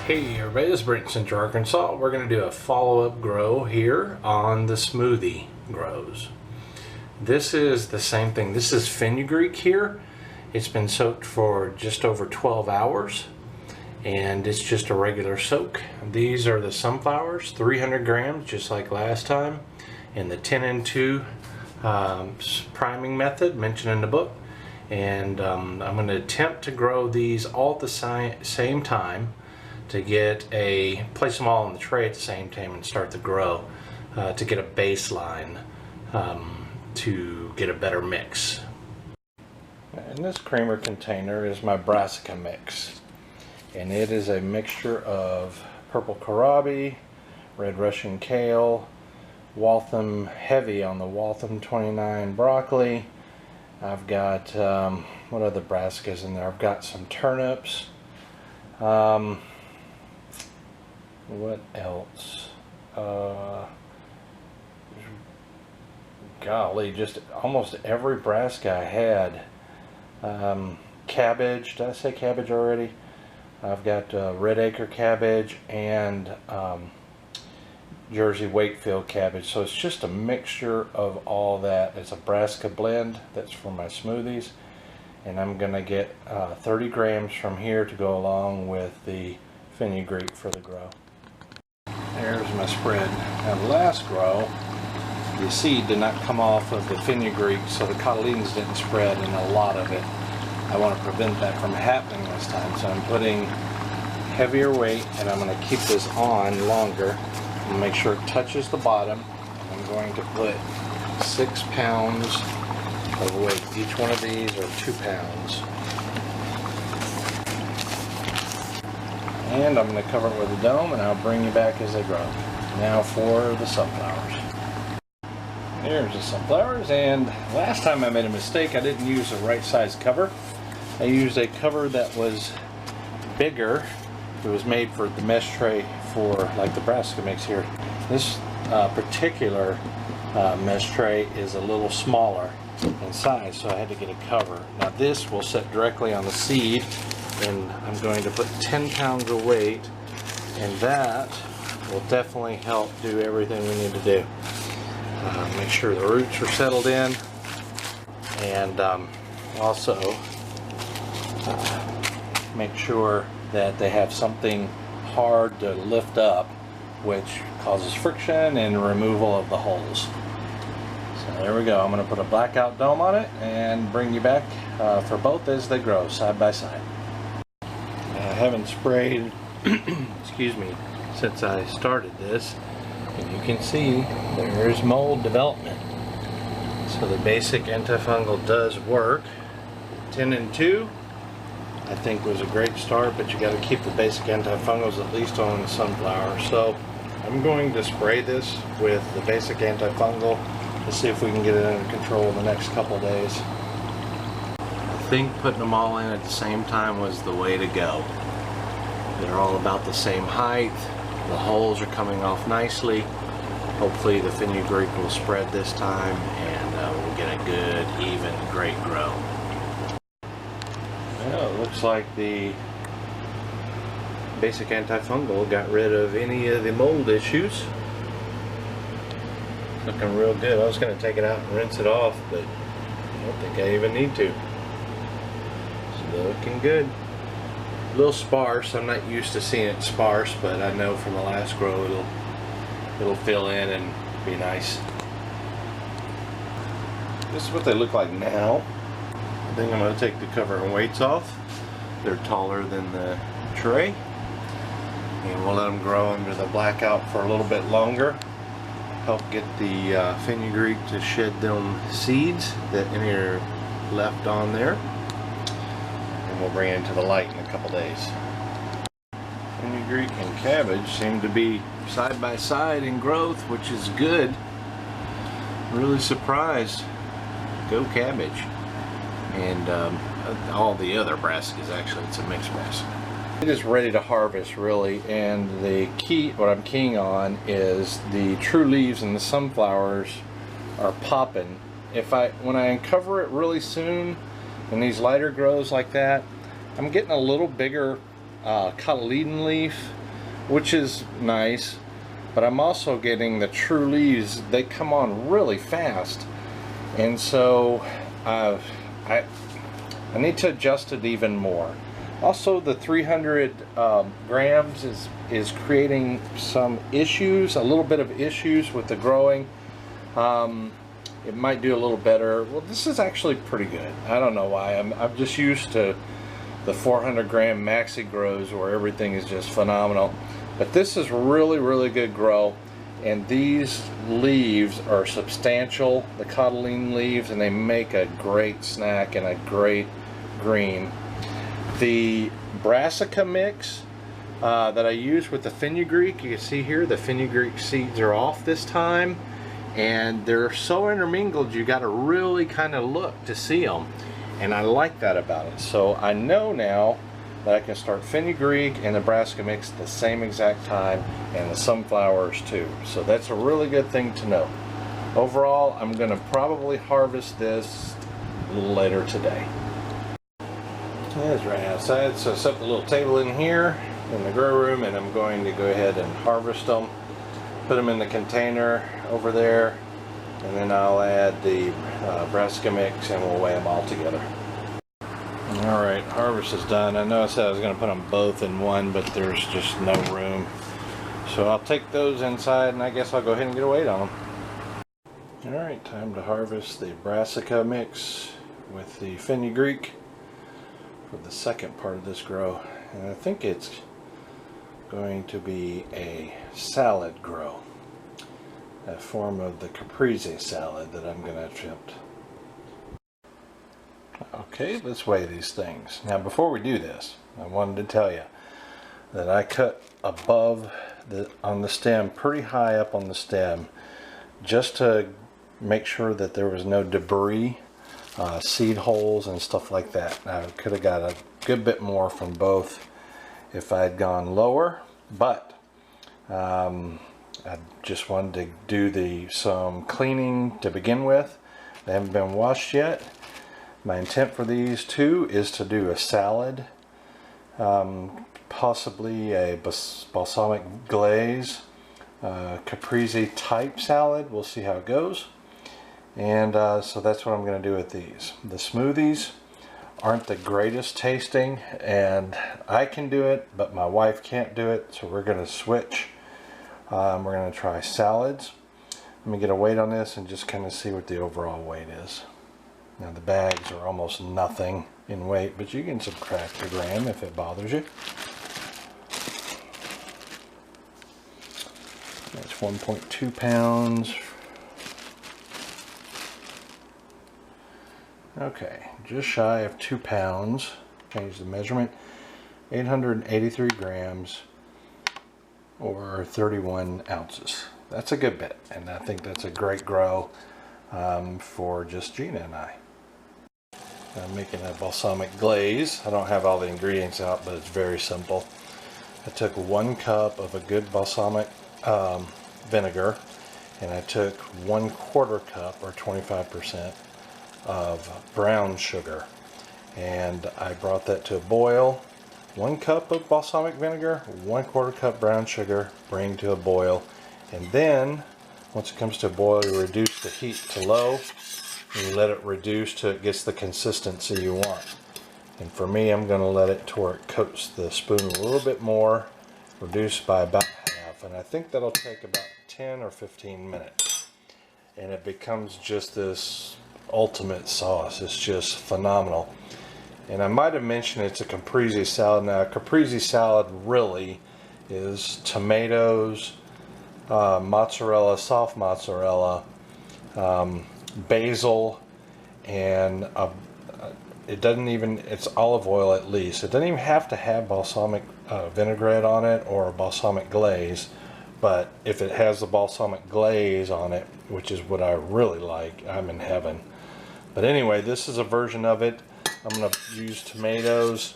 Hey everybody, this is Brent, Central Arkansas. We're going to do a follow-up grow here on the Smoothie Grows. This is the same thing. This is fenugreek here. It's been soaked for just over 12 hours and it's just a regular soak. These are the sunflowers, 300 grams just like last time, in the 10 and 2 priming method mentioned in the book. And I'm going to attempt to grow these all at the same time, to place them all in the tray at the same time and start the grow to get a baseline to get a better mix. And this creamer container is my brassica mix, and it is a mixture of purple kohlrabi, red Russian kale, Waltham, heavy on the Waltham 29 broccoli. I've got what other brassicas in there? I've got some turnips. What else? Golly, just almost every brassica I had. Cabbage, did I say cabbage already? I've got red acre cabbage and Jersey Wakefield cabbage. So it's just a mixture of all that. It's a brassica blend that's for my smoothies. And I'm going to get 30 grams from here to go along with the fenugreek for the grow. There's my spread. Now the last grow, the seed did not come off of the fenugreek, so the cotyledons didn't spread in a lot of it. I want to prevent that from happening this time, so I'm putting heavier weight, and I'm going to keep this on longer and make sure it touches the bottom. I'm going to put 6 pounds of weight. Each one of these are 2 pounds. And I'm going to cover it with a dome, and I'll bring you back as they grow. Now for the sunflowers. Here's the sunflowers, and last time I made a mistake. I didn't use the right size cover. I used a cover that was bigger. It was made for the mesh tray for like the brassica mix here. This particular mesh tray is a little smaller in size, so I had to get a cover. Now this will sit directly on the seed, and I'm going to put 10 pounds of weight, and that will definitely help do everything we need to do. Make sure the roots are settled in, and also make sure that they have something hard to lift up, which causes friction and removal of the holes. So there we go. I'm going to put a blackout dome on it and bring you back for both as they grow side by side. I haven't sprayed excuse me, since I started this, and you can see there's mold development. So the basic antifungal does work. 10 and 2 I think was a great start, but you got to keep the basic antifungals at least on the sunflower. So I'm going to spray this with the basic antifungal to see if we can get it under control in the next couple of days. I think putting them all in at the same time was the way to go. They're all about the same height. The holes are coming off nicely. Hopefully the fenugreek will spread this time, and we'll get a good, even, great grow. Well, it looks like the basic antifungal got rid of any of the mold issues. Looking real good. I was going to take it out and rinse it off, but I don't think I even need to. It's looking good. A little sparse. I'm not used to seeing it sparse, but I know from the last grow it'll fill in and be nice. This is what they look like now. I think I'm going to take the cover and weights off. They're taller than the tray, and we'll let them grow under the blackout for a little bit longer. Help get the fenugreek to shed them seeds that any are left on there. We'll bring it into the light in a couple days. fenugreek and cabbage seem to be side by side in growth, which is good. Really surprised. Go cabbage. And all the other brassicas, actually, it's a mixed brassica. It is ready to harvest, really, and the key, what I'm keying on, is the true leaves and the sunflowers are popping. When I uncover it really soon in these lighter grows like that, I'm getting a little bigger cotyledon leaf, which is nice, but I'm also getting the true leaves. They come on really fast, and so I need to adjust it even more. Also, the 300 grams is creating some issues, a little bit of issues with the growing. It might do a little better. Well, this is actually pretty good. I don't know why. I'm just used to the 400 gram maxi grows where everything is just phenomenal. But this is really, really good grow. And these leaves are substantial, the cotyledon leaves, and they make a great snack and a great green. The brassica mix that I use with the fenugreek, you can see here the fenugreek seeds are off this time, and they're so intermingled you got to really kind of look to see them, and I like that about it. So I know now that I can start fenugreek and the brassica mix at the same exact time, and the sunflowers too. So that's a really good thing to know. Overall, I'm going to probably harvest this a little later today. It's right outside, so I set the little table in here in the grow room, and I'm going to go ahead and harvest them, put them in the container over there, and then I'll add the brassica mix and we'll weigh them all together. Alright, harvest is done. I know I said I was going to put them both in one, but there's just no room. So I'll take those inside, and I guess I'll go ahead and get a weight on them. Alright, time to harvest the brassica mix with the fenugreek for the second part of this grow, and I think it's going to be a salad grow, a form of the caprese salad that I'm going to attempt. Okay, let's weigh these things. Now before we do this, I wanted to tell you that I cut above on the stem, pretty high up on the stem, just to make sure that there was no debris, seed holes and stuff like that. Now, I could have got a good bit more from both if I had gone lower, but I just wanted to do some cleaning to begin with. They haven't been washed yet. My intent for these two is to do a salad, possibly a balsamic glaze, caprese type salad. We'll see how it goes. And so that's what I'm going to do with these. The smoothies aren't the greatest tasting, and I can do it, but my wife can't do it, so we're going to switch. We're going to try salads. Let me get a weight on this and just kind of see what the overall weight is. Now the bags are almost nothing in weight, but you can subtract a gram if it bothers you. That's 1.2 pounds. Okay, just shy of 2 pounds. Change the measurement. 883 grams or 31 ounces. That's a good bit, and I think that's a great grow for just Gina and I. I'm making a balsamic glaze. I don't have all the ingredients out, but it's very simple. I took 1 cup of a good balsamic vinegar, and I took 1/4 cup or 25% of brown sugar, and I brought that to a boil. 1 cup of balsamic vinegar, 1/4 cup brown sugar, bring to a boil, and then once it comes to a boil, you reduce the heat to low, and you let it reduce till it gets the consistency you want. And for me, I'm going to let it to where it coats the spoon a little bit more, reduced by about half, and I think that'll take about 10 or 15 minutes, and it becomes just this ultimate sauce. It's just phenomenal. And I might have mentioned it's a caprese salad. Now, a caprese salad really is tomatoes, mozzarella, soft mozzarella, basil, and it doesn't even, it's olive oil at least. It doesn't even have to have balsamic vinaigrette on it or balsamic glaze, but if it has the balsamic glaze on it, which is what I really like, I'm in heaven. But anyway, this is a version of it. I'm going to use tomatoes,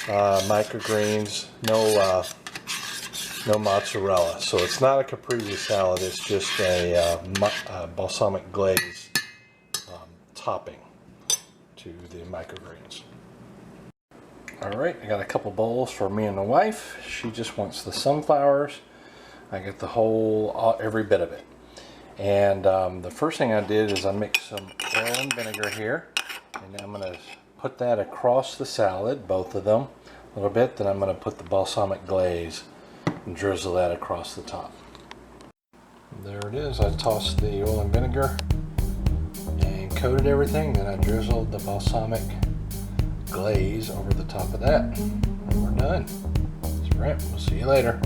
microgreens, no mozzarella. So it's not a caprese salad, it's just a balsamic glaze topping to the microgreens. Alright, I got a couple bowls for me and the wife. She just wants the sunflowers. I get the whole, every bit of it. And the first thing I did is I mixed some oil and vinegar here. And I'm going to put that across the salad, both of them, a little bit. Then I'm going to put the balsamic glaze and drizzle that across the top. There it is. I tossed the oil and vinegar and coated everything. Then I drizzled the balsamic glaze over the top of that. And we're done. It's Brent. We'll see you later.